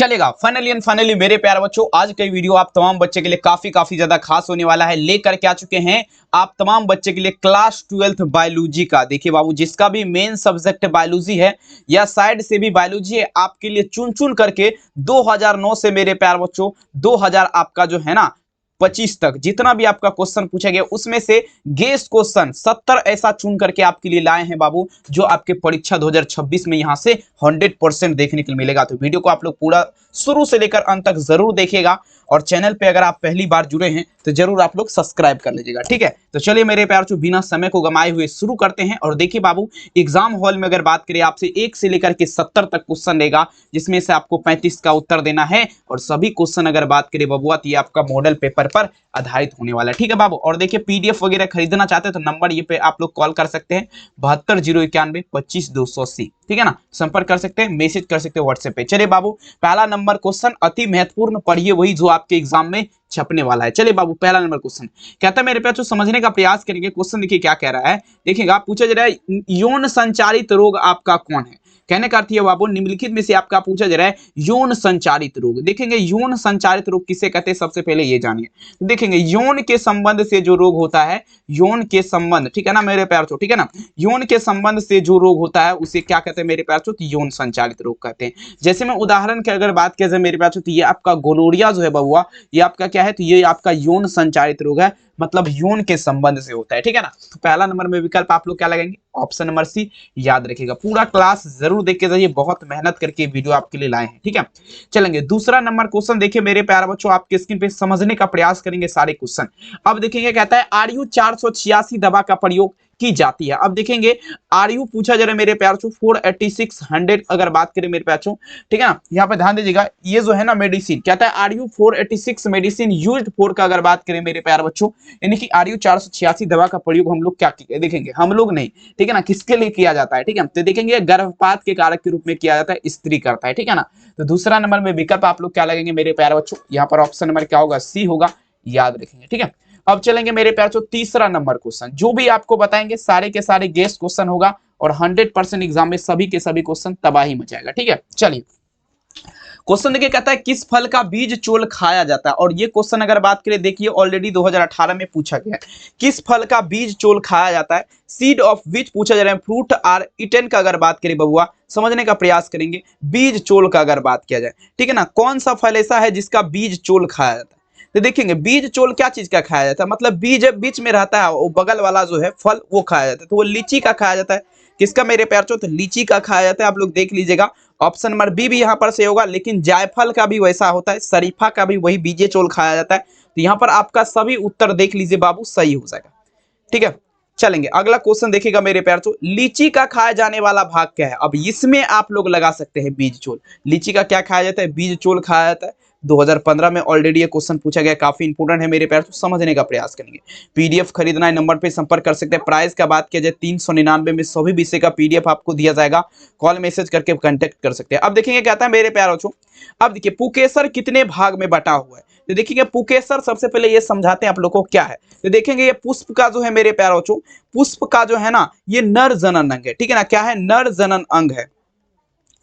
चलेगा। Finally and finally मेरे प्यारे बच्चों, आज का वीडियो आप तमाम बच्चे के लिए काफी ज्यादा खास होने वाला है। लेकर के आ चुके हैं आप तमाम बच्चे के लिए क्लास 12th बायोलॉजी का। देखिए बाबू, जिसका भी मेन सब्जेक्ट बायोलॉजी है या साइड से भी बायोलॉजी है, आपके लिए चुन चुन करके 2009 से मेरे प्यारे बच्चों 2000 आपका जो है ना 25 तक जितना भी आपका क्वेश्चन पूछा गया उसमें से गेस्ट क्वेश्चन 70 ऐसा चुन करके आपके लिए लाए हैं बाबू, जो आपके परीक्षा 2026 में यहां से 100% देखने को मिलेगा। तो वीडियो को आप लोग पूरा शुरू से लेकर अंत तक जरूर देखिएगा, और चैनल पे अगर आप पहली बार जुड़े हैं तो जरूर आप लोग सब्सक्राइब कर लीजिएगा, ठीक है। तो चलिए मेरे प्यार जो बिना समय को गमाए हुए शुरू करते हैं। और देखिए बाबू, एग्जाम हॉल में अगर बात करें आपसे 1 से लेकर के 70 तक क्वेश्चन रहेगा, जिसमें से आपको 35 का उत्तर देना है। और सभी क्वेश्चन अगर बात करें बबुआ तो ये आपका मॉडल पेपर पर आधारित होने वाला है, ठीक है बाबू। और देखिए पीडीएफ वगैरह खरीदना चाहते हैं तो नंबर ये पे आप लोग कॉल कर सकते हैं 7201925280, ठीक है ना। संपर्क कर सकते हैं, मैसेज कर सकते हैं व्हाट्सएप पे। चलिए बाबू, पहला नंबर क्वेश्चन अति महत्वपूर्ण, पढ़िए वही जो आपके एग्जाम में छपने वाला है। चलिए बाबू, पहला नंबर क्वेश्चन कहता है मेरे प्यार समझने का प्रयास करेंगे। क्वेश्चन देखिए क्या कह रहा है, देखिएगा। पूछा जा रहा है यौन संचारित रोग आपका कौन है। कहने का अर्थ है बाबू, निम्नलिखित में से आपका पूछा जा रहा है यौन संचारित रोग। देखेंगे यौन संचारित रोग किसे कहते हैं, सबसे पहले ये जानिए। देखेंगे यौन के संबंध से जो रोग होता है, यौन के संबंध, ठीक है ना मेरे प्यार चो, ठीक है ना। यौन के संबंध से जो रोग होता है उसे क्या कहते हैं मेरे प्यार चो, यौन संचारित रोग कहते हैं। जैसे मैं उदाहरण की अगर बात किया जाए मेरे प्यार चो, तो ये आपका गोनोरिया जो है बबुआ, ये आपका क्या है, तो ये आपका यौन संचारित रोग है, मतलब यौन के संबंध से होता है, ठीक है ना। तो पहला नंबर में विकल्प आप लोग क्या लगाएंगे, ऑप्शन नंबर सी। याद रखिएगा, पूरा क्लास जरूर देख के जाइए, बहुत मेहनत करके वीडियो आपके लिए लाए हैं, ठीक है। चलेंगे दूसरा नंबर क्वेश्चन, देखिए मेरे प्यारे बच्चों, आपके स्क्रीन पे समझने का प्रयास करेंगे सारे क्वेश्चन। अब देखेंगे कहता है आरयू 486 दवा का प्रयोग की जाती है। अब देखेंगे आरयू पूछा जा रहा है मेरे प्यार चो 486 अगर बात करें मेरे प्यार चो, ठीक है ना। यहाँ पे ध्यान दीजिएगा, ये जो है ना मेडिसिन कहता है आरयू 486 मेडिसिन यूज्ड फॉर का अगर बात करें मेरे प्यार बच्चों, यानी कि आरयू 486 दवा का प्रयोग हम लोग क्या देखेंगे, हम लोग नहीं, ठीक है ना, किसके लिए किया जाता है, ठीक है। तो देखेंगे गर्भपात के कारक के रूप में किया जाता है, स्त्री करता है, ठीक है ना। तो दूसरा नंबर में विकल्प आप लोग क्या लगेंगे मेरे प्यारे बच्चों, यहाँ पर ऑप्शन नंबर क्या होगा, सी होगा, याद रखेंगे, ठीक है। अब चलेंगे मेरे प्यार चो तीसरा नंबर क्वेश्चन, जो भी आपको बताएंगे सारे के सारे गेस्ट क्वेश्चन होगा, और 100% एग्जाम में सभी के सभी क्वेश्चन तबाही मचाएगा, ठीक है। चलिए क्वेश्चन देखिए, कहता है किस फल का बीज चोल खाया जाता है। और ये क्वेश्चन अगर बात करें देखिए ऑलरेडी 2018 में पूछा गया है, किस फल का बीज चोल खाया जाता है, सीड ऑफ विच पूछा जा रहा है फ्रूट आर इटन का अगर बात करें बबुआ, समझने का प्रयास करेंगे बीज चोल का अगर बात किया जाए, ठीक है ना। कौन सा फल ऐसा है जिसका बीज चोल खाया जाता है, तो देखेंगे बीज चोल क्या चीज का खाया जाता है, मतलब बीज बीच में रहता है, वो बगल वाला जो है फल वो खाया जाता है, तो वो लीची का खाया जाता है। किसका मेरे प्यार चो, तो लीची का खाया जाता है। आप लोग देख लीजिएगा, ऑप्शन नंबर बी भी यहाँ पर से होगा, लेकिन जायफल का भी वैसा होता है, शरीफा का भी वही बीजे चोल खाया जाता है। तो यहाँ पर आपका सभी उत्तर देख लीजिए बाबू, सही हो जाएगा, ठीक है। चलेंगे अगला क्वेश्चन देखिएगा मेरे प्यार चो, लीची का खाया जाने वाला भाग क्या है। अब इसमें आप लोग लगा सकते हैं बीज चोल। लीची का क्या खाया जाता है, बीज चोल खाया जाता है। 2015 में ऑलरेडी ये क्वेश्चन पूछा गया, काफी इंपोर्टेंट है मेरे प्यार, तो समझने का प्रयास करेंगे। पीडीएफ खरीदना है, नंबर पे संपर्क कर सकते हैं। प्राइस का बात किया जाए 399 में सभी विषय का पीडीएफ आपको दिया जाएगा, कॉल मैसेज करके कांटेक्ट कर सकते हैं। अब देखेंगे कहता है मेरे प्यार बच्चों, अब देखिए पुकेसर कितने भाग में बटा हुआ है। तो देखिए पुकेसर सबसे पहले ये समझाते हैं आप लोग को क्या है। तो देखेंगे ये पुष्प का जो है मेरे प्यार बच्चों, पुष्प का जो है ना ये नर जनन अंग है, ठीक है ना। क्या है, नर जनन अंग है,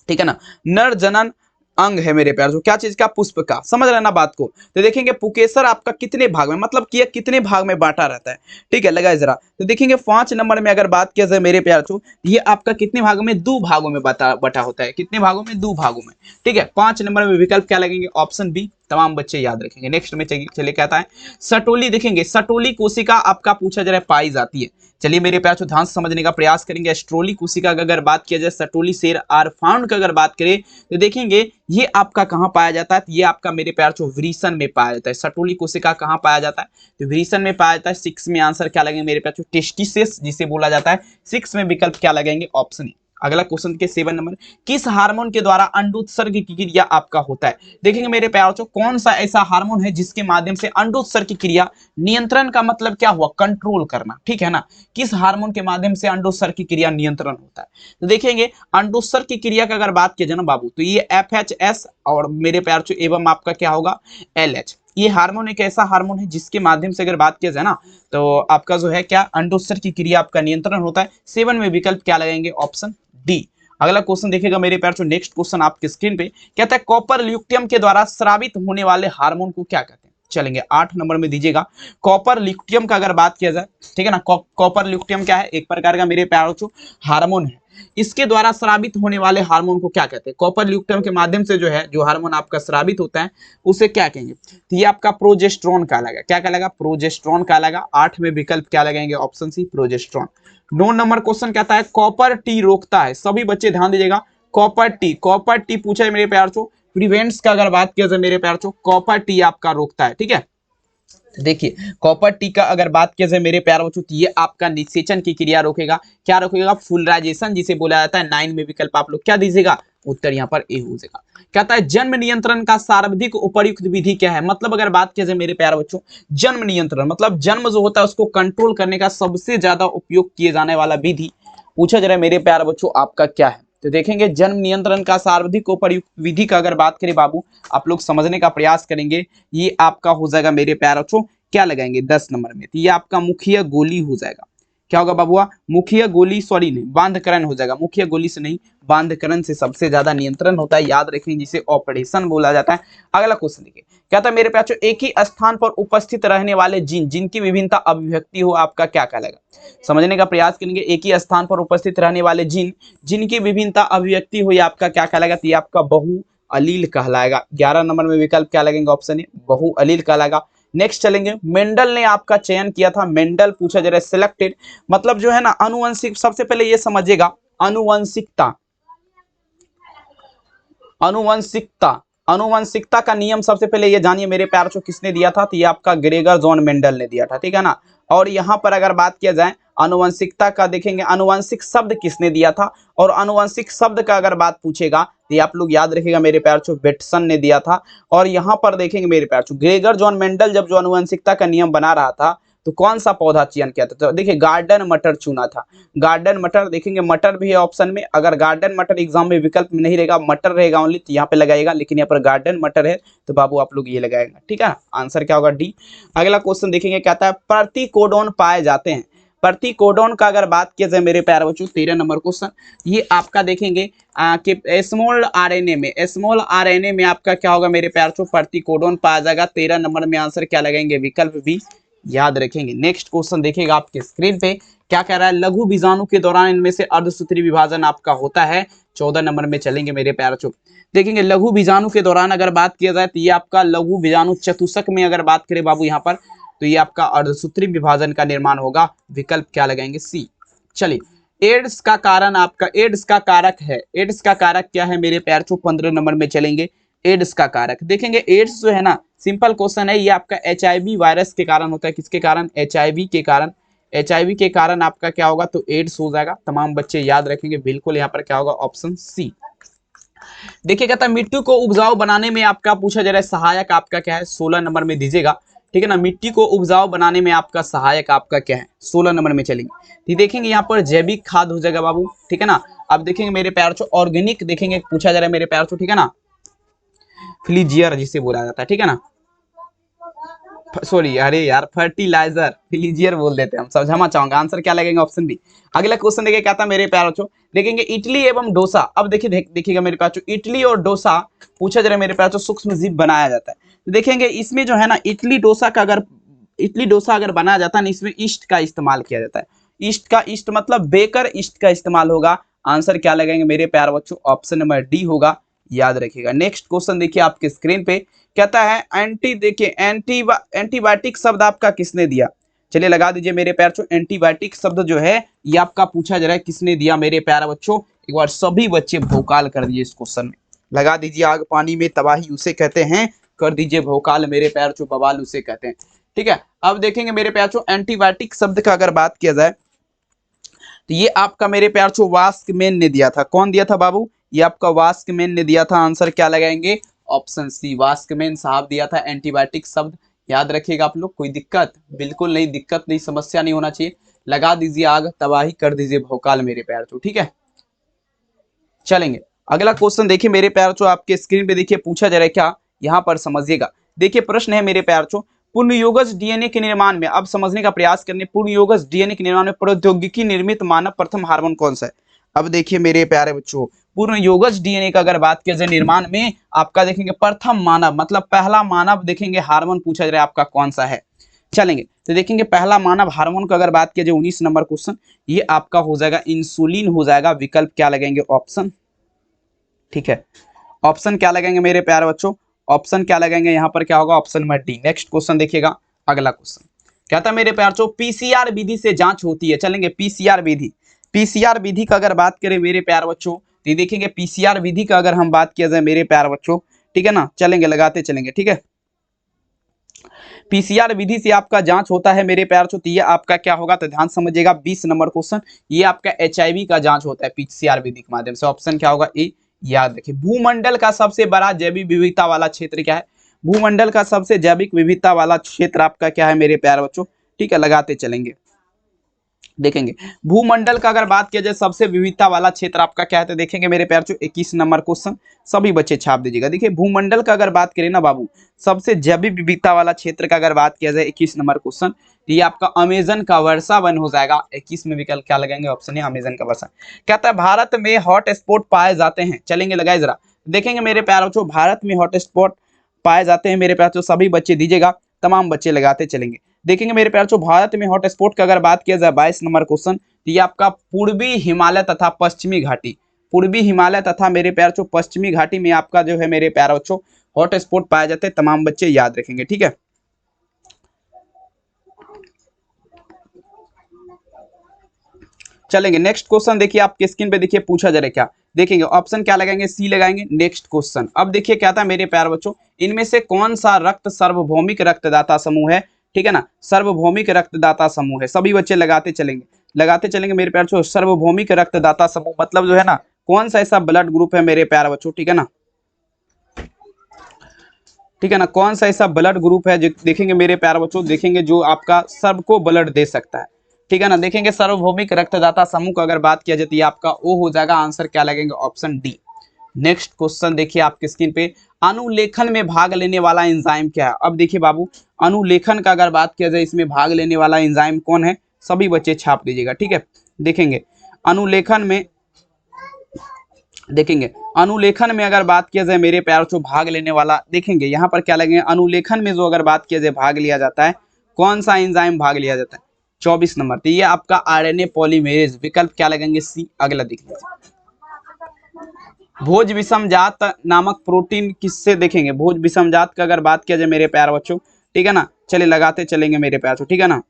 ठीक है ना, नर जनन अंग है मेरे प्यार जो, क्या चीज का, पुष्प का, समझ रहे ना बात को। तो देखेंगे पुकेसर आपका कितने भाग में, मतलब कि कितने भाग में बांटा रहता है, ठीक है, लगाए जरा। तो देखेंगे 5 नंबर में अगर बात किया जाए मेरे प्यार चो, ये आपका कितने भागों में, 2 भागों में बटा होता है, कितने भागों में, 2 भागों में, ठीक है। 5 नंबर में विकल्प क्या लगेंगे, ऑप्शन बी, तमाम बच्चे याद रखेंगे। नेक्स्ट में चलिए कहता है सटोली, देखेंगे सटोली कोशिका आपका पूछा जा रहा है पाई जाती है। चलिए मेरे प्यार ध्यान से समझने का प्रयास करेंगे। एस्ट्रोली कोशिका का अगर बात किया जाए, सटोली सेर आर फाउंड का अगर बात करें तो देखेंगे ये आपका कहां पाया जाता है, ये आपका मेरे प्यार वृषण में पाया जाता है। सटोली कोशिका कहां पाया जाता है, तो वृषण में पाया जाता है। 6 में आंसर क्या लगेंगे मेरे प्यार, टेस्टिसेस जिसे बोला जाता है। 6 में विकल्प क्या लगेंगे, ऑप्शन ए। अगला क्वेश्चन के 7 नंबर, किस हार्मोन के द्वारा अंडोत्सर्ग की क्रिया आपका होता है। देखेंगे मेरे प्यार बच्चों, कौन सा ऐसा हार्मोन है जिसके माध्यम से अंडोत्सर्ग की क्रिया, नियंत्रण का मतलब क्या हुआ, कंट्रोल करना, ठीक है ना। किस हार्मोन के माध्यम से अंडोत्सर्ग की क्रिया नियंत्रण होता है। तो देखेंगे अंडोत्सर्ग की क्रिया का अगर बात किया जाए ना बाबू, तो ये FHS और मेरे प्यार बच्चों एवं आपका क्या होगा, LH। ये हार्मोन एक ऐसा हार्मोन है जिसके माध्यम से अगर बात किया जाए ना, तो आपका जो है क्या, अंडोत्सर्ग की क्रिया आपका नियंत्रण होता है। 7 में विकल्प क्या लगेंगे, ऑप्शन डी। अगला क्वेश्चन देखिएगा मेरे प्यार, नेक्स्ट क्वेश्चन आपके स्क्रीन पे, कहता है कॉपर ल्यूटियम के द्वारा स्रावित होने वाले हार्मोन को क्या कहते हैं। चलेंगे 8 नंबर में दीजिएगा, कॉपर ल्यूटियम का अगर बात किया जाए, ठीक है ना, कॉपर ल्यूटियम क्या है, एक प्रकार का मेरे प्यार बच्चों हार्मोन है। इसके द्वारा स्रावित होने वाले हार्मोन को क्या कहते हैं। कॉपर ल्यूटियम के माध्यम से जो है जो हार्मोन आपका स्रावित होता है उसे क्या कहेंगे, तो ये आपका प्रोजेस्टेरोन कहलाएगा। क्या कहलाएगा, प्रोजेस्टेरोन कहलाएगा। 8 में विकल्प क्या लगाएंगे, option C progesterone. 9 number question कहता है कॉपर टी रोकता है, सभी बच्चे ध्यान दीजिएगा, कॉपर टी पूछा है मेरे प्यार चो, प्रिवेंट्स का अगर बात किया जाए मेरे प्यार चो, कॉपर टी आपका रोकता है, ठीक है। देखिए कॉपर टी का अगर बात किया जाए मेरे प्यार बच्चों, तो ये आपका निषेचन की क्रिया रोकेगा। क्या रोकेगा, फुलराइजेशन जिसे बोला जाता है। 9 में विकल्प आप लोग क्या दीजिएगा, उत्तर यहाँ पर ए हो जाएगा। कहता है जन्म नियंत्रण का सर्वाधिक उपयुक्त विधि क्या है। मतलब अगर बात किया जाए मेरे प्यार बच्चों, जन्म नियंत्रण मतलब जन्म जो होता है उसको कंट्रोल करने का सबसे ज्यादा उपयोग किए जाने वाला विधि पूछा जा रहा है मेरे प्यार बच्चों आपका क्या है। तो देखेंगे जन्म नियंत्रण का सर्वाधिक उपयुक्त विधि का अगर बात करें बाबू, आप लोग समझने का प्रयास करेंगे, ये आपका हो जाएगा मेरे प्यार बच्चों, क्या लगाएंगे 10 नंबर में, तो ये आपका मुखिया गोली हो जाएगा। क्या होगा बाबुआ, मुखिया गोली, सॉरी नहीं, बांधकरण हो जाएगा। मुखिया गोली से नहीं, बांधकरण से सबसे ज्यादा नियंत्रण होता है, याद रखेंगे, जिसे ऑपरेशन बोला जाता है। अगला क्वेश्चन देखिए, क्या था मेरे प्यार, एक ही स्थान पर उपस्थित रहने वाले जीन जिनकी विभिन्नता अभिव्यक्ति हो आपका क्या कहलाएगा। समझने का प्रयास करेंगे, एक ही स्थान पर उपस्थित रहने वाले जीन जिनकी विभिन्नता अभिव्यक्ति हो आपका क्या कहलाएगा, तो ये आपका बहु अलील कहलाएगा। 11 नंबर में विकल्प क्या लगेंगे, ऑप्शन ए बहु अलील कहलाएगा। नेक्स्ट चलेंगे, मेंडल ने आपका चयन किया था, मेंडल पूछा जा रहा है, सिलेक्टेड मतलब जो है ना अनुवंशिक। सबसे पहले ये समझिएगा अनुवंशिकता, अनुवंशिकता का नियम सबसे पहले ये जानिए मेरे प्यार को किसने दिया था, तो ये आपका ग्रेगर जॉन मेंडल ने दिया था, ठीक है ना। और यहाँ पर अगर बात किया जाए अनुवंशिकता का, देखेंगे अनुवंशिक शब्द किसने दिया था, और अनुवंशिक शब्द का अगर बात पूछेगा तो ये आप लोग याद रखिएगा मेरे प्यार चो, बेटसन ने दिया था। और यहाँ पर देखेंगे मेरे प्यार चो, ग्रेगर जॉन मेंडल जब जो अनुवंशिकता का नियम बना रहा था तो कौन सा पौधा चयन किया था, तो देखिए गार्डन मटर चुना था। गार्डन मटर, देखेंगे मटर भी है ऑप्शन में, अगर गार्डन मटर एग्जाम में विकल्प में नहीं रहेगा, मटर रहेगा ओनली, तो यहाँ पे लगाएगा, लेकिन यहाँ पर गार्डन मटर है तो बाबू आप लोग ये लगाएगा, ठीक है। आंसर क्या होगा, डी। अगला क्वेश्चन देखेंगे, कहता है प्रतिकोडोन पाए जाते हैं। प्रतिकोडोन का अगर बात किया जाए मेरे प्यारे बच्चों, 13 नंबर क्वेश्चन, ये आपका देखेंगे कि स्मॉल आरएनए में आपका क्या होगा मेरे प्यारे बच्चों, प्रतिकोडोन पाया जाएगा। 13 नंबर में आंसर क्या लगाएंगे, विकल्प बी, याद रखेंगे। नेक्स्ट क्वेश्चन देखिएगा आपके स्क्रीन पे, क्या कह रहा है, लघु बीजाणु के दौरान इनमें से अर्धसूत्री विभाजन आपका होता है। 14 नंबर में चलेंगे मेरे प्यारे बच्चों, देखेंगे लघु बीजाणु के दौरान अगर बात किया जाए तो ये आपका लघु बीजाणु चतुष्क में अगर बात करें बाबू यहाँ पर, तो ये आपका अर्धसूत्री विभाजन का निर्माण होगा। विकल्प क्या लगाएंगे, सी। चलिए एड्स का कारण आपका, एड्स का कारक है, एड्स का कारक क्या है मेरे प्यारे बच्चों, 15 नंबर में चलेंगे। एड्स का कारक देखेंगे, एड्स जो है ना, सिंपल क्वेश्चन है, ये आपका एचआईवी वायरस के कारण होता है। किसके कारण, एचआईवी के कारण। एचआईवी के कारण आपका क्या होगा, तो एड्स हो जाएगा। तमाम बच्चे याद रखेंगे, बिल्कुल यहाँ पर क्या होगा, ऑप्शन सी। देखिए कहता है मिट्टी को उपजाऊ बनाने में आपका पूछा जा रहा है सहायक आपका क्या है, 16 नंबर में दीजिएगा, ठीक है ना। मिट्टी को उपजाऊ बनाने में आपका सहायक आपका क्या है, 16 नंबर में चलेंगे। देखेंगे यहाँ पर जैविक खाद हो जाएगा बाबू, ठीक है ना। अब देखेंगे मेरे प्यार चो ऑर्गेनिक, देखेंगे पूछा जा रहा है मेरे प्यार चो, ठीक है ना, फिलिजियर जिसे बोला जाता है, ठीक है ना, सॉरी अरे यार फर्टिलाइजर, फिलिजियर बोल देते हैं हम, समझाना चाहूंगा। आंसर क्या लगेगा, ऑप्शन बी। अगला क्वेश्चन देखिए, क्या था मेरे प्यारे बच्चों, देखेंगे इडली एवं डोसा। अब देखिए देखिएगा मेरे प्यारे बच्चों, इडली और डोसा पूछा जा रहा है मेरे प्यारे बच्चों, सूक्ष्म जीव बनाया जाता है। तो देखेंगे इसमें जो है ना, इडली डोसा अगर बनाया जाता है ना, इसमें ईस्ट का इस्तेमाल किया जाता है। ईस्ट मतलब बेकर ईस्ट का इस्तेमाल होगा। आंसर क्या लगाएंगे मेरे प्यारे बच्चों, ऑप्शन नंबर डी होगा, याद रखिएगा। नेक्स्ट क्वेश्चन देखिए आपके स्क्रीन पे, कहता है एंटीबायोटिक शब्द आपका किसने दिया। चलिए लगा दीजिए मेरे प्यारे बच्चों, एंटीबायोटिक शब्द जो है ये आपका पूछा जा रहा है किसने दिया मेरे प्यारे बच्चों। एक बार सभी बच्चे भोकाल कर दीजिए इस क्वेश्चन में, लगा दीजिए आग पानी में तबाही उसे कहते हैं, कर दीजिए भोकाल मेरे प्यारे बच्चों, बवाल उसे कहते हैं, ठीक है। अब देखेंगे मेरे प्यारे बच्चों, एंटीबायोटिक शब्द का अगर बात किया जाए तो ये आपका मेरे प्यारे बच्चों वास्कमैन ने दिया था। कौन दिया था बाबू, ये आपका वास्कमैन ने दिया था। आंसर क्या लगाएंगे, ऑप्शन सी, वास्कमैन साहब दिया था एंटीबायोटिक शब्द, याद रखिएगा आप लोग। कोई दिक्कत, बिल्कुल नहीं, दिक्कत नहीं, समस्या नहीं होना चाहिए। लगा दीजिए आग, तबाही कर दीजिए भोकाल मेरे प्यार चो, ठीक है। चलेंगे अगला क्वेश्चन देखिए मेरे प्यार चो, आपके स्क्रीन पे देखिए पूछा जा रहा है क्या, यहाँ पर समझिएगा। देखिए प्रश्न है मेरे प्यार चो, पुनर्योगज डीएनए के निर्माण में, अब समझने का प्रयास करने, पुनर्योगज डीएनए के निर्माण में प्रौद्योगिकी निर्मित मानव प्रथम हार्मोन कौन सा है। अब देखिए मेरे प्यारे बच्चों, पूर्ण योगज डीएनए का अगर बात किया जाए निर्माण में आपका देखेंगे प्रथम मानव मतलब पहला मानव देखेंगे हार्मोन पूछा जा रहा है आपका कौन सा है। चलेंगे तो देखेंगे पहला मानव हार्मोन का अगर बात किया जाए 19 नंबर क्वेश्चन, ये आपका हो जाएगा इंसुलिन हो जाएगा। विकल्प क्या लगेंगे? ऑप्शन। ठीक है, ऑप्शन क्या लगेंगे मेरे प्यारे बच्चों? ऑप्शन क्या लगेंगे यहाँ पर? क्या होगा? Option number D. Next question देखिएगा, अगला क्वेश्चन क्या था मेरे प्यारे बच्चों? पीसीआर विधि से जांच होती है। चलेंगे पीसीआर विधि, पीसीआर विधि का अगर बात करें मेरे प्यारे बच्चों तो देखेंगे पीसीआर विधि का अगर हम बात किया जाए मेरे प्यारे बच्चों, ठीक है ना, चलेंगे लगाते चलेंगे। ठीक है, पीसीआर विधि से आपका जांच होता है मेरे प्यार तो ये आपका क्या होगा? तो ध्यान समझिएगा 20 नंबर क्वेश्चन, ये आपका एचआईवी का जांच होता है पीसीआर विधि के माध्यम से। ऑप्शन क्या होगा? ए। याद रखिए भूमंडल का सबसे बड़ा जैविक विविधता वाला क्षेत्र क्या है? भूमंडल का सबसे जैविक विविधता वाला क्षेत्र आपका क्या है मेरे प्यारे बच्चों? ठीक है, लगाते चलेंगे। देखेंगे भूमंडल का अगर बात किया जाए सबसे विविधता वाला क्षेत्र आपका क्या है? तो देखेंगे मेरे प्यार 21 नंबर क्वेश्चन, सभी बच्चे छाप दीजिएगा। देखिए भूमंडल का अगर बात करें ना बाबू, सबसे जैविक विविधता वाला क्षेत्र का अगर बात किया जाए 21 नंबर क्वेश्चन, तो ये आपका अमेजन का वर्षा वन हो जाएगा। 21 में विकल्प क्या लगेंगे? ऑप्शन है अमेजन का वर्षा। कहता है भारत में हॉट स्पॉट पाए जाते हैं। चलेंगे लगाए जरा, देखेंगे मेरे प्यार बच्चों भारत में हॉट स्पॉट पाए जाते हैं मेरे प्यार बच्चों, सभी बच्चे दीजिएगा, तमाम बच्चे लगाते चलेंगे। देखेंगे मेरे प्यार बच्चों भारत में हॉट स्पॉट की अगर बात किया जाए 22 नंबर क्वेश्चन, तो ये आपका पूर्वी हिमालय तथा पश्चिमी घाटी, पूर्वी हिमालय तथा मेरे प्यार बच्चों पश्चिमी घाटी में आपका जो है मेरे प्यार बच्चों हॉट स्पॉट पाए जाते हैं। तमाम बच्चे याद रखेंगे। ठीक है, चलेंगे नेक्स्ट क्वेश्चन। देखिए आपके स्क्रीन पे देखिए पूछा जा रहा है क्या, देखेंगे ऑप्शन क्या लगाएंगे? सी लगाएंगे। नेक्स्ट क्वेश्चन अब देखिए क्या था मेरे प्यार बच्चों, इनमें से कौन सा रक्त सार्वभौमिक रक्तदाता समूह है? ठीक है ना, सार्वभौमिक रक्तदाता समूह है। सभी बच्चे लगाते चलेंगे, लगाते चलेंगे मेरे प्यार बच्चों। सार्वभौमिक रक्तदाता समूह मतलब जो है ना, कौन सा ऐसा ब्लड ग्रुप है मेरे प्यार बच्चों? ठीक है ना, ठीक है ना, कौन सा ऐसा ब्लड ग्रुप है जो देखेंगे मेरे प्यार बच्चों, देखेंगे जो आपका सबको ब्लड दे सकता है। ठीक है ना, देखेंगे सार्वभौमिक रक्तदाता समूह का अगर बात किया जाती है आपका ओ हो जाएगा। आंसर क्या लगेंगे? Option D. नेक्स्ट क्वेश्चन देखिए आपके स्क्रीन पे, अनुलेखन में भाग लेने वाला एंजाइम क्या है? अब देखिए बाबू अनुलेखन का अगर बात किया जाए इसमें भाग लेने वाला एंजाइम कौन है? सभी बच्चे छाप दीजिएगा। ठीक है, देखेंगे अनुलेखन में, देखेंगे अनुलेखन में अगर बात किया जाए मेरे प्यार बच्चों भाग लेने वाला, देखेंगे यहाँ पर क्या लगेंगे अनुलेखन में जो अगर बात किया जाए भाग लिया जाता है, कौन सा एंजाइम भाग लिया जाता है? 24 नंबर, तो ये आपका आरएनए पॉलीमेरेज। विकल्प क्या लगेंगे? सी। अगला देख लीजिए, भोज विषमजात नामक प्रोटीन किससे, देखेंगे भोज विषमजात का अगर बात किया जाए मेरे प्यार बच्चों, ठीक है ना, चलिए लगाते चलेंगे मेरे प्यार बच्चों। ठीक है ना,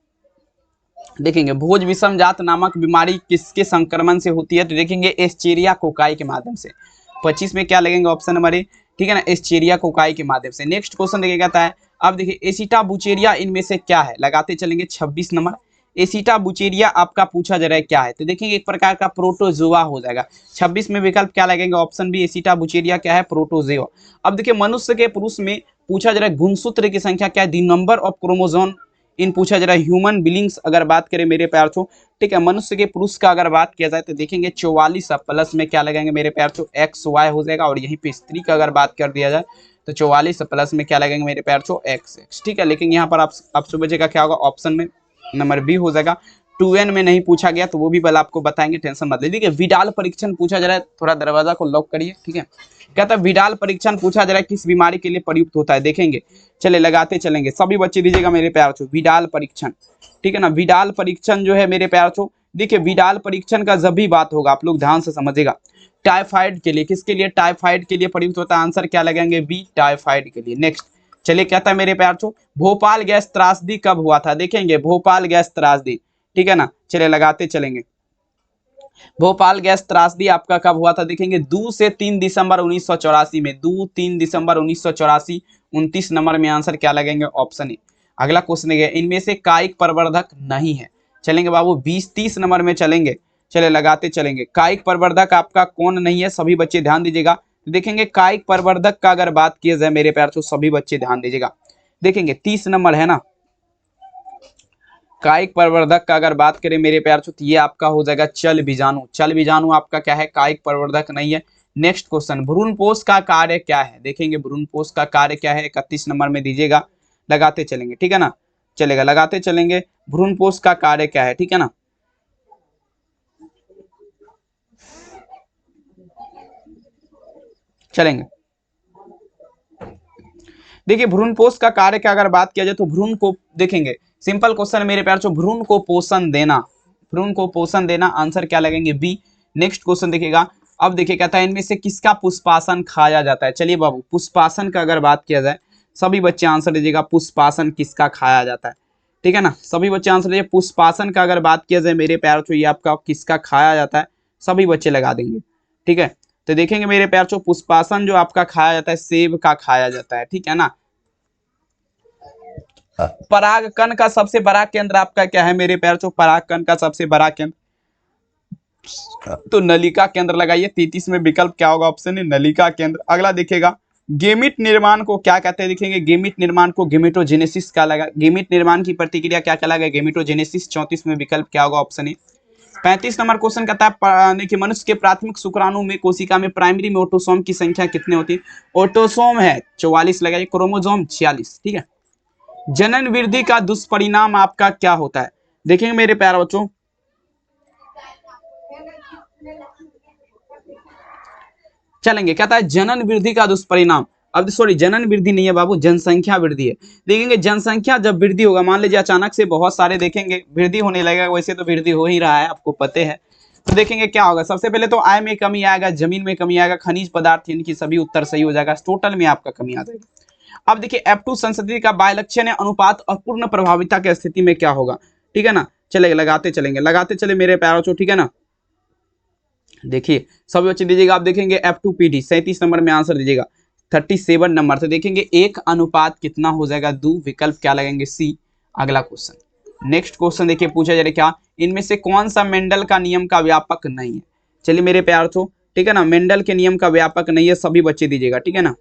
देखेंगे भोज विषमजात नामक बीमारी किसके संक्रमण से होती है? तो देखेंगे एस्चेरिया कोकाई के माध्यम से। 25 में क्या लगेंगे? Option number A. ठीक है ना, एस्चेरिया कोकाई के माध्यम से। नेक्स्ट क्वेश्चन देखिए कहता है, अब देखिए एसिटाबुचेरिया इनमें से क्या है? लगाते चलेंगे 26 नंबर। एसिटाबुचेरिया आपका पूछा जा रहा है क्या है? तो देखेंगे एक प्रकार का प्रोटोजोआ हो जाएगा। 26 में विकल्प क्या लगेंगे? Option B. एसिटाबुचेरिया क्या है? प्रोटोजोआ। अब देखिए मनुष्य के पुरुष में पूछा जा रहा है गुणसूत्र की संख्या क्या है? The number of chromosome in पूछा जा रहा है ह्यूमन बीइंग्स अगर बात करें मेरे प्यार छो। ठीक है, मनुष्य के पुरुष का अगर बात किया जाए तो देखेंगे 44 प्लस में क्या लगेंगे मेरे प्यार छो? एक्स वाई हो जाएगा। और यहीं पे स्त्री का अगर बात कर दिया जाए तो 44 प्लस में क्या लगेंगे मेरे प्यार छो? X x. ठीक है, लेकिन यहाँ पर आप सुबह का क्या होगा? ऑप्शन में नंबर बी हो जाएगा। 2n में नहीं पूछा गया तो वो भी बल आपको बताएंगे, टेंशन मत लीजिए। विडाल परीक्षण पूछा जा रहा है, थोड़ा दरवाजा को लॉक करिए। ठीक है, कहता है विडाल परीक्षण पूछा जा रहा है किस बीमारी के लिए प्रयुक्त होता है? देखेंगे, चले लगाते चलेंगे, सभी बच्चे दीजिएगा मेरे प्यार छो। विडाल परीक्षण, ठीक है ना, विडाल परीक्षण जो है मेरे प्यार छो, देखिए विडाल परीक्षण का जब भी बात होगा आप लोग ध्यान से समझिएगा, टाइफाइड के लिए, किसके लिए? टाइफाइड के लिए प्रयुक्त होता है। आंसर क्या लगेंगे? बी, टाइफाइड के लिए। नेक्स्ट चलिए कहता है मेरे प्यार छो, भोपाल गैस त्रासदी कब हुआ था? देखेंगे भोपाल गैस त्रासदी, ठीक है ना, चलिए लगाते चलेंगे। भोपाल गैस त्रासदी आपका कब हुआ था? देखेंगे 2 से 3 दिसंबर 1984 में। 2-3 दिसंबर 1984। 29 नंबर में आंसर क्या लगेंगे? Option A. अगला क्वेश्चन है, इनमें से कायिक प्रवर्धक नहीं है। चलेंगे बाबू 20-30 नंबर में चलेंगे, चले लगाते चलेंगे। कायिक प्रवर्धक आपका कौन नहीं है? सभी बच्चे ध्यान दीजिएगा। देखेंगे कायिक प्रवर्धक का अगर बात किया जाए मेरे प्यार, तो सभी बच्चे ध्यान दीजिएगा। देखेंगे 30 नंबर है ना, कायिक प्रवर्धक का अगर बात करें मेरे प्यार तो ये आपका हो जाएगा चल बीजाणु। चल बीजाणु आपका क्या है? कायिक प्रवर्धक नहीं है। नेक्स्ट क्वेश्चन, भ्रूणपोष का कार्य क्या है? देखेंगे भ्रूणपोष का कार्य क्या है? 31 नंबर में दीजिएगा, लगाते चलेंगे। ठीक है ना, चलेगा लगाते चलेंगे। भ्रूणपोष का कार्य क्या है? ठीक है ना, चलेंगे। देखिए भ्रूणपोष का कार्य का अगर बात किया जाए तो भ्रूण को देखेंगे, सिंपल क्वेश्चन मेरे प्यार से, भ्रूण को पोषण देना, भ्रूण को पोषण देना, आंसर क्या लगेंगे बी। नेक्स्ट क्वेश्चन देखिएगा, अब देखिए कहता है इनमें से किसका पुष्पासन खाया जाता है। चलिए बाबू पुष्पासन का अगर बात किया जाए, सभी बच्चे आंसर दीजिएगा, पुष्पासन किसका खाया जाता है, ठीक है ना, सभी बच्चे आंसर दीजिए। पुष्पासन का अगर बात किया जाए मेरे प्यार से, ये आपका किसका खाया जाता है, सभी बच्चे लगा देंगे, ठीक है। तो देखेंगे मेरे प्यार से, पुष्पासन जो आपका खाया जाता है सेब का खाया जाता है, ठीक है ना। परागकण का सबसे बड़ा केंद्र आपका क्या है मेरे प्यार से, परागकण का सबसे बड़ा केंद्र तो नलिका केंद्र लगाइए। 33 में विकल्प क्या होगा, ऑप्शन है नलिका केंद्र। अगला देखिएगा, गेमिट निर्माण को क्या कहते हैं, देखेंगे गेमिट निर्माण को गेमेटोजेनेसिस का लगा, गेमिट निर्माण की प्रक्रिया क्या कहलाएगा, गेमेटोजेनेसिस। 34 में विकल्प क्या होगा, ऑप्शन है। 35 नंबर क्वेश्चन कहता है देखिए मनुष्य के प्राथमिक शुक्राणु में कोशिका में प्राइमरी में ऑटोसोम की संख्या कितने होती है, ऑटोसोम है 44 लगाइए, क्रोमोसोम 46, ठीक है। जनन वृद्धि का दुष्परिणाम आपका क्या होता है, देखेंगे मेरे प्यारे बच्चों, चलेंगे कहता है जनन वृद्धि का दुष्परिणाम, अब सॉरी जनन वृद्धि नहीं है बाबू, जनसंख्या वृद्धि है। देखेंगे जनसंख्या जब वृद्धि होगा, मान लीजिए अचानक से बहुत सारे देखेंगे वृद्धि होने लगेगा, वैसे तो वृद्धि हो ही रहा है आपको पता है, तो देखेंगे क्या होगा, सबसे पहले तो आय में कमी आएगा, जमीन में कमी आएगा, खनिज पदार्थ इनकी सभी उत्तर सही हो जाएगा, टोटल में आपका कमी आ जाएगा। अब देखिए F2 संस्कृति का बायलक्षण अनुपात अपूर्ण प्रभाविता की स्थिति में क्या होगा, ठीक है ना। चलेगा लगाते चलेंगे, लगाते चले मेरे प्यारों को, ठीक है ना। देखिए सभी बच्चे दीजिएगा, आप देखेंगे F2PD 37 नंबर में आंसर दीजिएगा, 37 नंबर से देखेंगे एक अनुपात कितना हो जाएगा 2, विकल्प क्या लगेंगे सी। अगला क्वेश्चन, नेक्स्ट क्वेश्चन देखिए पूछा जा रहा है क्या, इनमें से कौन सा मेंडल का नियम का व्यापक नहीं है। चलिए मेरे प्यार तो, ठीक है ना, मेंडल के नियम का व्यापक नहीं है, सभी बच्चे दीजिएगा, ठीक है ना।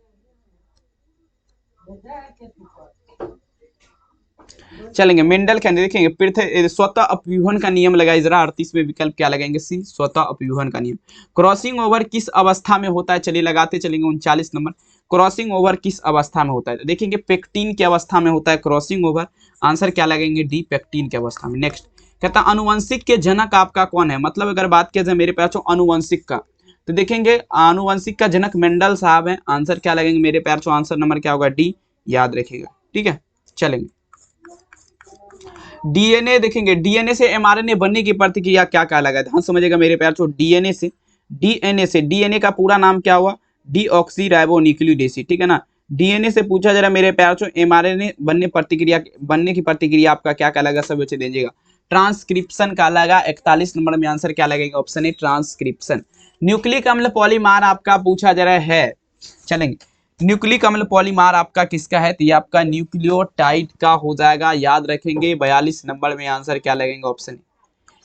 चलेंगे मेंडल के देखेंगे पृथ्वी स्वतः अपव्यूहन का नियम लगाइए जरा, 38 में विकल्प क्या लगाएंगे सी, स्वतः अपव्यूहन का नियम। क्रॉसिंग ओवर किस अवस्था में होता है, चलिए लगाते चलेंगे 39 नंबर, क्रॉसिंग ओवर किस अवस्था में होता है, देखेंगे पेक्टीन की अवस्था में होता है क्रॉसिंग ओवर, आंसर क्या लगेंगे डी, पेक्टीन की अवस्था में। नेक्स्ट कहता है अनुवंशिक के जनक आपका कौन है, मतलब अगर बात किया जाए मेरे पास अनुवंशिक का, तो देखेंगे आनुवंशिक का जनक मेंडल साहब है, आंसर क्या लगेंगे मेरे प्यार से, आंसर नंबर क्या होगा डी, याद रखिएगा, ठीक है। चलेंगे डीएनए देखेंगे, डीएनए से एमआरएनए बनने की प्रक्रिया क्या कहलाएगा, ध्यान समझिएगा मेरे प्यार से, डीएनए से डीएनए का पूरा नाम क्या हुआ, डीऑक्सीराइबोन्यूक्लियोडेसिड, ठीक है ना। डीएनए से पूछा जा रहा है मेरे प्यार से एमआरएनए बनने की प्रक्रिया आपका क्या कहलाएगा, सब बच्चे दीजिएगा, ट्रांसक्रिप्शन कहलाएगा। 41 नंबर में आंसर क्या लगेगा, ऑप्शन ए ट्रांसक्रिप्शन। न्यूक्लिक अम्ल पॉलीमार आपका पूछा जा रहा है, चलेंगे न्यूक्लिक अम्ल पॉलीमार आपका किसका है, तो ये आपका न्यूक्लियोटाइड का हो जाएगा, याद रखेंगे। 42 नंबर में आंसर क्या लगेगा, ऑप्शन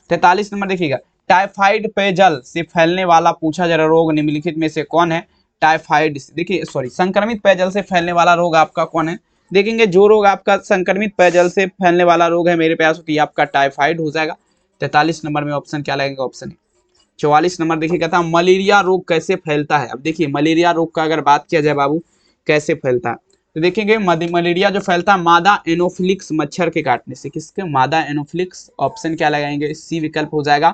43 नंबर देखिएगा, टाइफाइड पेयजल से फैलने वाला पूछा जा रहा रोग निम्नलिखित में से कौन है, टाइफाइड देखिए सॉरी संक्रमित पेयजल से फैलने वाला रोग आपका कौन है, देखेंगे जो रोग आपका संक्रमित पेयजल से फैलने वाला रोग है मेरे प्यार से, आपका टाइफाइड हो जाएगा। 43 नंबर में ऑप्शन क्या लगेगा, ऑप्शन 44 नंबर देखिए कहता है मलेरिया रोग कैसे फैलता है। अब देखिए मलेरिया रोग का अगर बात किया जाए बाबू कैसे फैलता है, तो देखेंगे मलेरिया जो फैलता है मादा एनोफिलिक्स मच्छर के काटने से, किसके, मादा एनोफिलिक्स, ऑप्शन क्या लगाएंगे सी विकल्प हो जाएगा,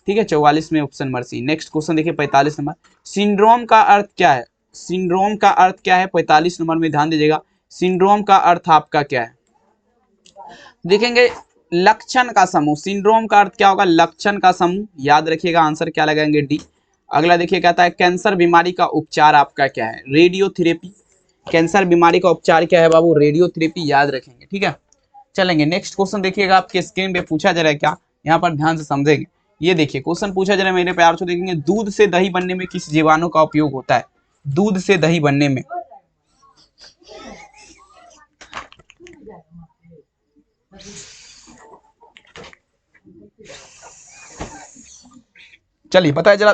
ठीक है। 44 में option number C. Next question देखिए 45 नंबर, सिंड्रोम का अर्थ क्या है, सिंड्रोम का अर्थ क्या है, 45 नंबर में ध्यान दीजिएगा, सिंड्रोम का अर्थ आपका क्या है, देखेंगे लक्षण का समूह, सिंड्रोम का अर्थ क्या होगा, लक्षण का समूह, याद रखिएगा, आंसर क्या लगाएंगे डी। अगला देखिए कहता है कैंसर बीमारी का उपचार आपका क्या है, रेडियोथेरेपी, कैंसर बीमारी का उपचार क्या है बाबू, रेडियोथेरेपी, याद रखेंगे, ठीक है। चलेंगे नेक्स्ट क्वेश्चन देखिएगा, आपके स्क्रीन पे पूछा जा रहा है क्या, यहाँ पर ध्यान से समझेंगे। ये देखिए क्वेश्चन पूछा जा रहा है मेरे प्यार से, देखेंगे दूध से दही बनने में किस जीवाणु का उपयोग होता है, दूध से दही बनने में, चलिए पता है जरा,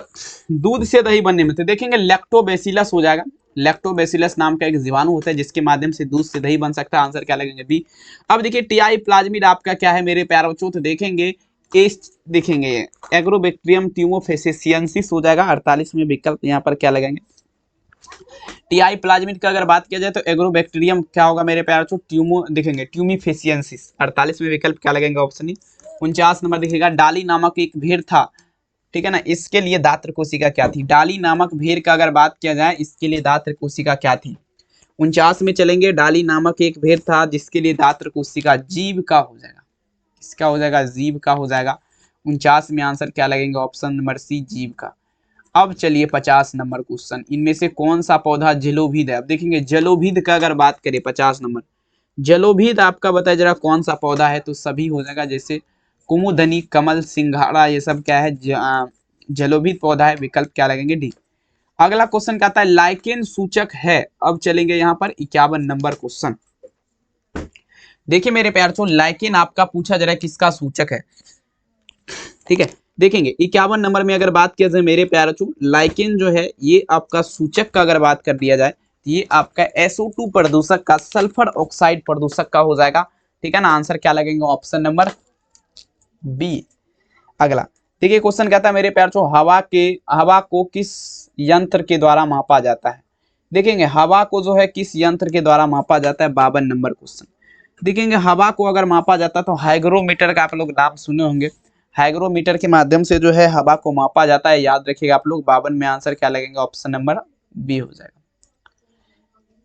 दूध से दही बनने में तो देखेंगे लैक्टोबैसिलस हो जाएगा, लैक्टोबैसिलस नाम का एक जीवाणु होता है जिसके माध्यम से दूध से दही बन सकता है, आंसर क्या लगेंगे बी। अब देखिए टीआई प्लाज्मिड आपका क्या है मेरे प्यारे बच्चों, तो देखेंगे देखेंगे एग्रोबैक्टीरियम ट्यूमोफेसिशियंसिस हो जाएगा, 48 में विकल्प यहाँ पर क्या लगेंगे, टीआई प्लाज्मिड का अगर बात किया जाए तो एग्रोबैक्टीरियम क्या होगा मेरे प्यारे बच्चों, ट्यूमो देखेंगे ट्यूमीफेसियंसिस, 48 में विकल्प क्या लगेंगे, ऑप्शन 49 नंबर देखिएगा, डाली नामक एक भेड़ था, ठीक है ना, इसके लिए दात्र कोशिका क्या थी? डाली नामक भेड़ का अगर बात किया जाए, इसके लिए दात्र कोशिका क्या थी? 49 में चलेंगे। डाली नामक एक भेड़ था जिसके लिए दात्र कोशिका जीव का हो जाएगा। किसका हो जाएगा? जीव का हो जाएगा। 49 में आंसर क्या लगेगा? ऑप्शन नंबर सी, जीव का। अब चलिए 50 नंबर क्वेश्चन, इनमें से कौन सा पौधा जलोभिद है? अब देखेंगे जलोभिद का अगर बात करें 50 नंबर, जलोभिद आपका बताया जरा कौन सा पौधा है? तो सभी हो जाएगा, जैसे कुमुदनी, कमल, सिंघाड़ा, ये सब क्या है? जलोभिद पौधा है। विकल्प क्या लगेंगे? डी। अगला क्वेश्चन कहता है लाइकेन सूचक है। अब चलेंगे यहाँ पर 51 नंबर क्वेश्चन। देखिए मेरे प्यारे, लाइकेन आपका पूछा जा रहा है किसका सूचक है? ठीक है, देखेंगे 51 नंबर में अगर बात किया जाए मेरे प्यारे, लाइकेन जो है ये आपका सूचक का अगर बात कर दिया जाए, ये आपका SO2 प्रदूषक का, सल्फर ऑक्साइड प्रदूषक का हो जाएगा। ठीक है ना, आंसर क्या लगेगा? Option number B. अगला देखिए क्वेश्चन कहता है मेरे प्यारे, हवा को किस यंत्र के द्वारा मापा जाता है? देखेंगे हवा को जो है किस यंत्र के द्वारा मापा जाता है? 52 नंबर क्वेश्चन। देखेंगे हवा को अगर मापा जाता है तो हाइग्रोमीटर का आप लोग नाम सुने होंगे। हाइग्रोमीटर के माध्यम से जो है हवा को मापा जाता है, याद रखिएगा आप लोग। 52 में आंसर क्या लगेगा? ऑप्शन नंबर बी हो जाएगा।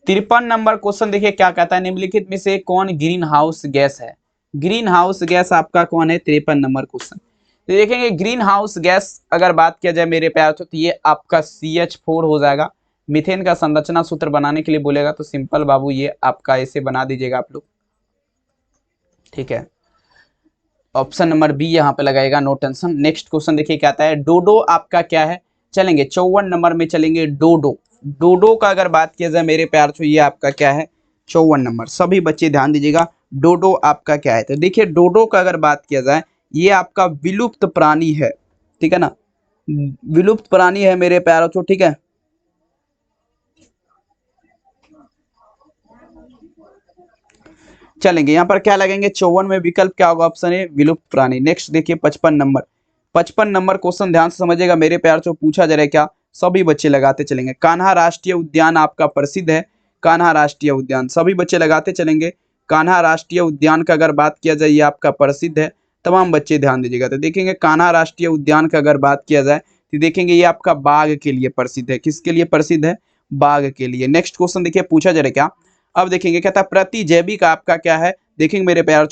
53 नंबर क्वेश्चन देखिए क्या कहता है, निम्नलिखित में से कौन ग्रीन हाउस गैस है? ग्रीन हाउस गैस आपका कौन है? 53 नंबर क्वेश्चन। तो देखेंगे ग्रीन हाउस गैस अगर बात किया जाए मेरे प्यार, तो ये आपका CH4 हो जाएगा। मीथेन का संरचना सूत्र बनाने के लिए बोलेगा तो सिंपल बाबू ये आपका ऐसे बना दीजिएगा आप लोग। ठीक है, ऑप्शन नंबर बी यहाँ पे लगाएगा, नो टेंशन। नेक्स्ट क्वेश्चन देखिए क्या आता है, डोडो आपका क्या है? चलेंगे 54 नंबर में चलेंगे। डोडो, डोडो का अगर बात किया जाए मेरे प्यार, तो ये आपका क्या है? 54 नंबर। सभी बच्चे ध्यान दीजिएगा, डोडो आपका क्या है? तो देखिए डोडो का अगर बात किया जाए, ये आपका विलुप्त प्राणी है। ठीक है ना, विलुप्त प्राणी है मेरे प्यारों। ठीक है, चलेंगे यहाँ पर क्या लगेंगे? 54 में विकल्प क्या होगा? ऑप्शन ए, विलुप्त प्राणी। नेक्स्ट देखिए 55 नंबर। 55 नंबर क्वेश्चन ध्यान से समझिएगा मेरे प्यार, पूछा जा रहा है क्या? सभी बच्चे लगाते चलेंगे। कान्हा राष्ट्रीय उद्यान आपका प्रसिद्ध है। कान्हा राष्ट्रीय उद्यान सभी बच्चे लगाते चलेंगे। कान्हा राष्ट्रीय उद्यान का अगर बात किया जाए, ये आपका प्रसिद्ध है। तमाम बच्चे ध्यान दीजिएगा। तो देखेंगे कान्हा राष्ट्रीय उद्यान का अगर बात किया जाए, तो देखेंगे ये आपका बाघ के लिए प्रसिद्ध है। किसके लिए प्रसिद्ध है? बाघ के लिए। नेक्स्ट क्वेश्चन देखिए पूछा जा रहा है क्या? अब देखेंगे कहता है प्रतिजैविक आपका क्या है? देखेंगे मेरे प्यार,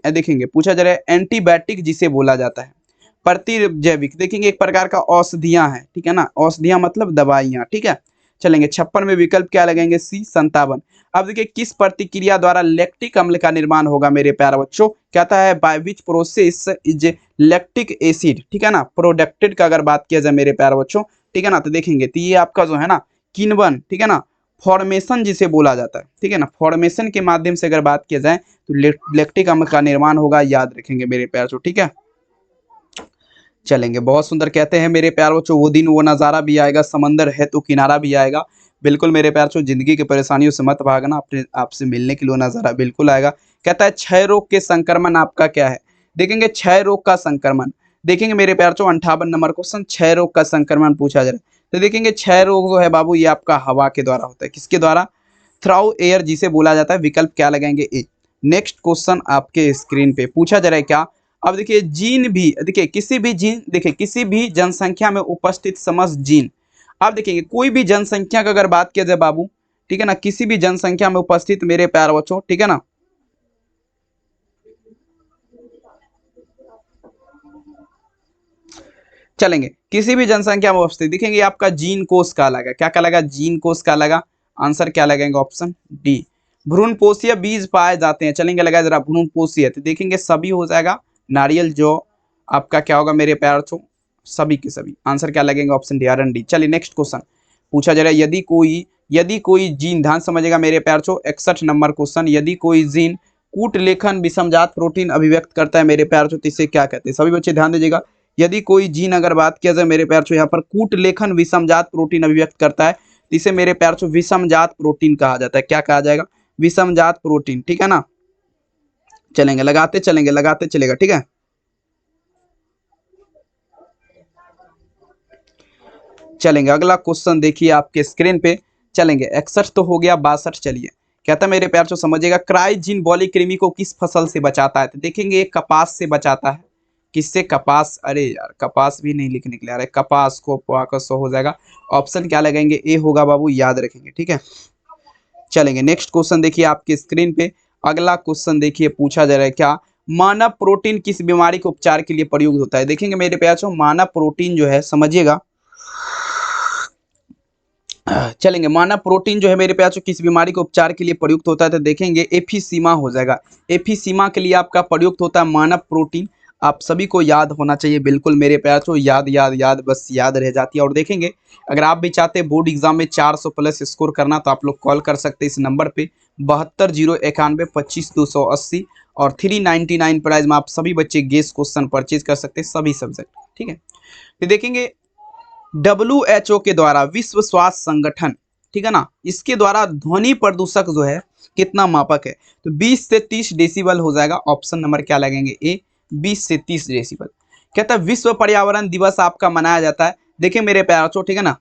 देखेंगे पूछा जा रहा है एंटीबायोटिक जिसे बोला जाता है। प्रतिजैविक देखेंगे एक प्रकार का औषधियां हैं। ठीक है ना, औषधियां मतलब दवाइयां। ठीक है, चलेंगे 56 में विकल्प क्या लगेंगे? सी, 57। अब देखिए किस प्रतिक्रिया द्वारा लैक्टिक अम्ल का निर्माण होगा मेरे प्यारे बच्चों? कहता है by which process is lactic acid, ठीक है ना, प्रोडक्टेड का अगर बात किया जाए मेरे प्यारे बच्चों। ठीक है ना, तो देखेंगे तो ये आपका जो है ना किण्वन, ठीक है ना, फॉर्मेशन जिसे बोला जाता है। ठीक है ना, फॉर्मेशन के माध्यम से अगर बात किया जाए तो लैक्टिक अम्ल का निर्माण होगा, याद रखेंगे मेरे प्यारे। ठीक है, चलेंगे बहुत सुंदर। कहते हैं मेरे प्यार बच्चों वो दिन वो नज़ारा भी आएगा, समंदर है तो किनारा भी आएगा। बिल्कुल मेरे प्यार बच्चों, जिंदगी की परेशानियों से मत भागना, अपने आपसे मिलने के लिए वो नज़ारा बिल्कुल आएगा। कहता है क्षय रोग के संक्रमण आपका क्या है? देखेंगे क्षय रोग का संक्रमण। देखेंगे मेरे प्यार बच्चों 58 नंबर क्वेश्चन, क्षय रोग का संक्रमण पूछा जा रहा है। तो देखेंगे क्षय रोग जो है बाबू, ये आपका हवा के द्वारा होता है। किसके द्वारा? थ्राउ एयर जिसे बोला जाता है। विकल्प क्या लगाएंगे? ए। नेक्स्ट क्वेश्चन आपके स्क्रीन पे पूछा जा रहा है क्या? अब देखिए जीन भी, देखिए किसी भी जीन, देखिए किसी भी जनसंख्या में उपस्थित समस्त जीन। अब देखेंगे कोई भी जनसंख्या का अगर बात किया जाए बाबू, ठीक है ना, किसी भी जनसंख्या में उपस्थित मेरे प्यारे बच्चों, ठीक है ना, चलेंगे किसी भी जनसंख्या में उपस्थित, देखेंगे आपका जीन कोष का लगा। क्या क्या लगा? जीन कोष का लगा। आंसर क्या लगेगा? ऑप्शन डी, भ्रूणपोषीय बीज पाए जाते हैं। चलेंगे लगा जरा भ्रूणपोषीय, तो देखेंगे सभी हो जाएगा। नारियल जो आपका क्या होगा मेरे प्यार छो, सभी के सभी। आंसर क्या लगेगा? Option D, R D. चलिए नेक्स्ट क्वेश्चन पूछा जा रहा है, यदि कोई जीन, ध्यान समझेगा मेरे प्यार छो 61 नंबर क्वेश्चन, यदि कोई जीन कूट लेखन विषमजात प्रोटीन अभिव्यक्त करता है मेरे प्यार छो, तो इसे क्या कहते हैं? सभी बच्चे ध्यान दीजिएगा। यदि कोई जीन अगर बात किया जाए मेरे प्यार छो, यहाँ पर कूट लेखन विषमजात प्रोटीन अभिव्यक्त करता है, तो इसे मेरे प्यार छो विषमजात प्रोटीन कहा जाता है। क्या कहा जाएगा? विषमजात प्रोटीन। ठीक है ना, चलेंगे लगाते चलेगा। ठीक है, चलेंगे अगला क्वेश्चन देखिए आपके स्क्रीन पे। चलेंगे 61 तो हो गया, 62 चलिए। कहता है मेरे प्यार से समझिएगा क्राइजीन बॉली कृमि को किस फसल से बचाता है? तो देखेंगे एक कपास से बचाता है। किससे? कपास। अरे यार कपास भी नहीं लिखने के लिए आ रहा है, कपास को का 100 हो जाएगा। ऑप्शन क्या लगाएंगे? ए होगा बाबू, याद रखेंगे, ठीक है। चलेंगे नेक्स्ट क्वेश्चन देखिए आपके स्क्रीन पे। अगला क्वेश्चन देखिए पूछा जा रहा है क्या? मानव प्रोटीन किस बीमारी के उपचार के लिए प्रयुक्त होता है? देखेंगे मेरे प्यारों, मानव प्रोटीन जो है समझिएगा, चलेंगे मानव प्रोटीन जो है मेरे प्यारों किस बीमारी के उपचार के लिए प्रयुक्त होता है? तो देखेंगे एफिसीमा हो जाएगा। एफिसीमा के लिए आपका प्रयुक्त होता है मानव प्रोटीन। आप सभी को याद होना चाहिए बिल्कुल मेरे प्यारों, याद याद याद बस याद रह जाती है। और देखेंगे अगर आप भी चाहते हैं बोर्ड एग्जाम में 400 प्लस स्कोर करना तो आप लोग कॉल कर सकते हैं इस नंबर पे 720191 25 280 और 399 प्राइज में आप सभी बच्चे गेस क्वेश्चन परचेज कर सकते हैं सभी सब्जेक्ट, ठीक है। तो देखेंगे WHO के द्वारा, विश्व स्वास्थ्य संगठन, ठीक है ना, इसके द्वारा ध्वनि प्रदूषक जो है कितना मापक है? तो 20 से 30 डेसिबल हो जाएगा। ऑप्शन नंबर क्या लगेंगे? ए, 20 से 30 डेसिबल। कहता है विश्व पर्यावरण दिवस आपका मनाया जाता है, देखिए मेरे प्यारों, ठीक है ना,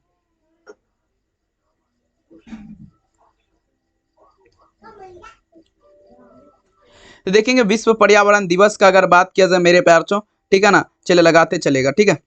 तो देखेंगे विश्व पर्यावरण दिवस का अगर बात किया जाए मेरे प्यारों, ठीक है ना, चले लगाते चलेगा, ठीक है।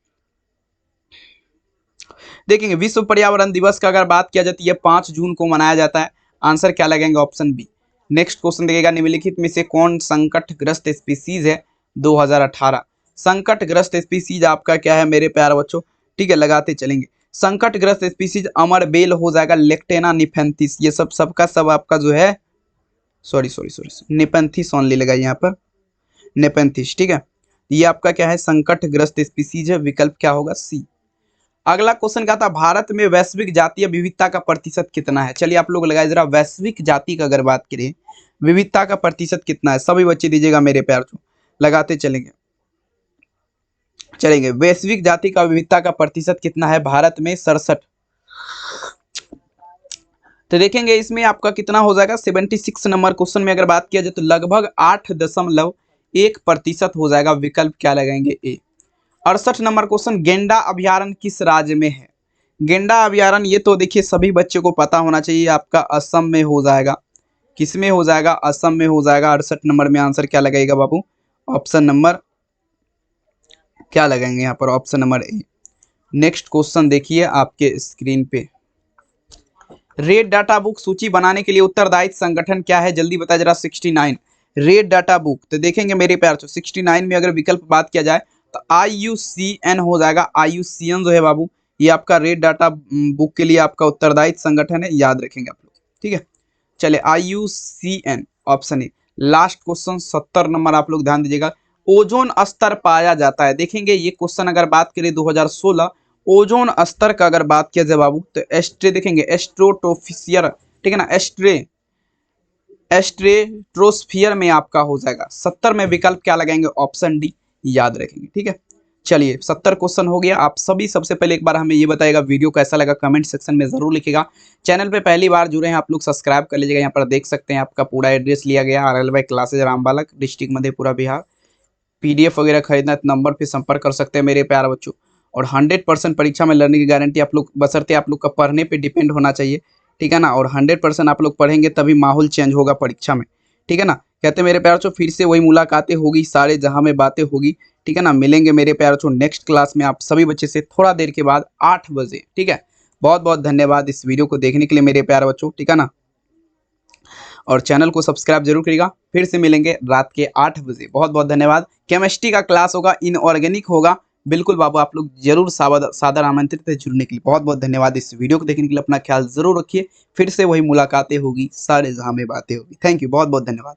देखेंगे विश्व पर्यावरण दिवस का अगर बात किया जाती है 5 जून को मनाया जाता है। आंसर क्या लगेंगे? Option B. नेक्स्ट क्वेश्चन देखिएगा, निम्नलिखित में से कौन संकटग्रस्त स्पीसीज है 2018? संकटग्रस्त स्पीसीज आपका क्या है मेरे प्यारे बच्चों? ठीक है, लगाते चलेंगे। संकटग्रस्त स्पीसीज अमर बेल हो जाएगा, लेक्टेना निफेंथिस, ये सब सबका सब आपका जो है, sorry sorry sorry, nepenthes only लगाइए यहाँ पर, नेपेंथिस, ठीक है। ये आपका क्या है? संकटग्रस्त स्पीसीज है, विकल्प क्या होगा? सी। अगला क्वेश्चन क्या था? भारत में वैश्विक जातीय विविधता का प्रतिशत कितना है? चलिए आप लोग लगाए जरा, वैश्विक जाति का अगर बात करें विविधता का प्रतिशत कितना है? सभी बच्चे दीजिएगा मेरे प्यार को, लगाते चलेंगे चलेंगे। वैश्विक जाति का विविधता का प्रतिशत कितना है भारत में? 67। तो देखेंगे इसमें आपका कितना हो जाएगा? 76 नंबर क्वेश्चन में अगर बात किया जाए तो लगभग 8.1% हो जाएगा। विकल्प क्या लगाएंगे? ए। 68 नंबर क्वेश्चन, गेंडा अभ्यारण्य किस राज्य में है? गेंडा अभ्यारण्य ये तो देखिए सभी बच्चों को पता होना चाहिए, आपका असम में हो जाएगा। किस में हो जाएगा? असम में हो जाएगा। 68 नंबर में आंसर क्या लगेगा बाबू? ऑप्शन नंबर क्या लगाएंगे यहाँ पर? Option number A. Next question देखिए आपके स्क्रीन पे, रेड डाटा बुक सूची बनाने के लिए उत्तरदायी संगठन क्या है? जल्दी बताया जरा। 69 रेड डाटा बुक। तो देखेंगे मेरे प्यार 69 में अगर विकल्प बात किया जाए तो IUCN हो जाएगा। IUCN जो है बाबू ये आपका रेड डाटा बुक के लिए आपका उत्तरदायी संगठन है, याद रखेंगे आप लोग, ठीक है। चले IUCN option A. Last question 70 number, आप लोग ध्यान दीजिएगा। ओजोन स्तर पाया जाता है, देखेंगे ये क्वेश्चन अगर बात करें 2016 ओजोन स्तर का अगर बात किया जाए बाबू तो एस्ट्रे, देखेंगे एस्ट्रोटोफिशियर, ठीक है ना, एस्ट्रेट्रोस्फियर में आपका हो जाएगा। 70 में विकल्प क्या लगाएंगे? ऑप्शन डी, याद रखेंगे, ठीक है। चलिए 70 क्वेश्चन हो गया। आप सभी सबसे पहले एक बार हमें ये बताएगा वीडियो कैसा लगा, कमेंट सेक्शन में जरूर लिखिएगा। चैनल पे पहली बार जुड़े हैं आप लोग सब्सक्राइब कर लीजिएगा। यहाँ पर देख सकते हैं आपका पूरा एड्रेस लिया गया, RLY classes Rambalak, district Madhepura Bihar. PDF वगैरह खरीदना है तो नंबर पे संपर्क कर सकते हैं मेरे प्यारे बच्चों। और 100% परीक्षा में लर्निंग की गारंटी आप लोग, बशर्ते आप लोग का पढ़ने पे डिपेंड होना चाहिए, ठीक है ना। और 100% आप लोग पढ़ेंगे तभी माहौल चेंज होगा परीक्षा में, ठीक है ना। कहते हैं मेरे प्यारे बच्चों फिर से वही मुलाकातें होगी, सारे जहां में बातें होगी, ठीक है ना। मिलेंगे मेरे प्यारे बच्चों नेक्स्ट क्लास में आप सभी बच्चे से थोड़ा देर के बाद 8 बजे, ठीक है। बहुत बहुत धन्यवाद इस वीडियो को देखने के लिए मेरे प्यारे बच्चों, ठीक है ना। और चैनल को सब्सक्राइब जरूर करिएगा। फिर से मिलेंगे रात के 8 बजे। बहुत बहुत धन्यवाद। केमिस्ट्री का क्लास होगा, इनऑर्गेनिक होगा, बिल्कुल बाबू आप लोग जरूर सादर आमंत्रित है जुड़ने के लिए। बहुत बहुत धन्यवाद इस वीडियो को देखने के लिए। अपना ख्याल जरूर रखिए। फिर से वही मुलाकातें होगी, सारे जहां में बातें होगी। थैंक यू, बहुत बहुत धन्यवाद।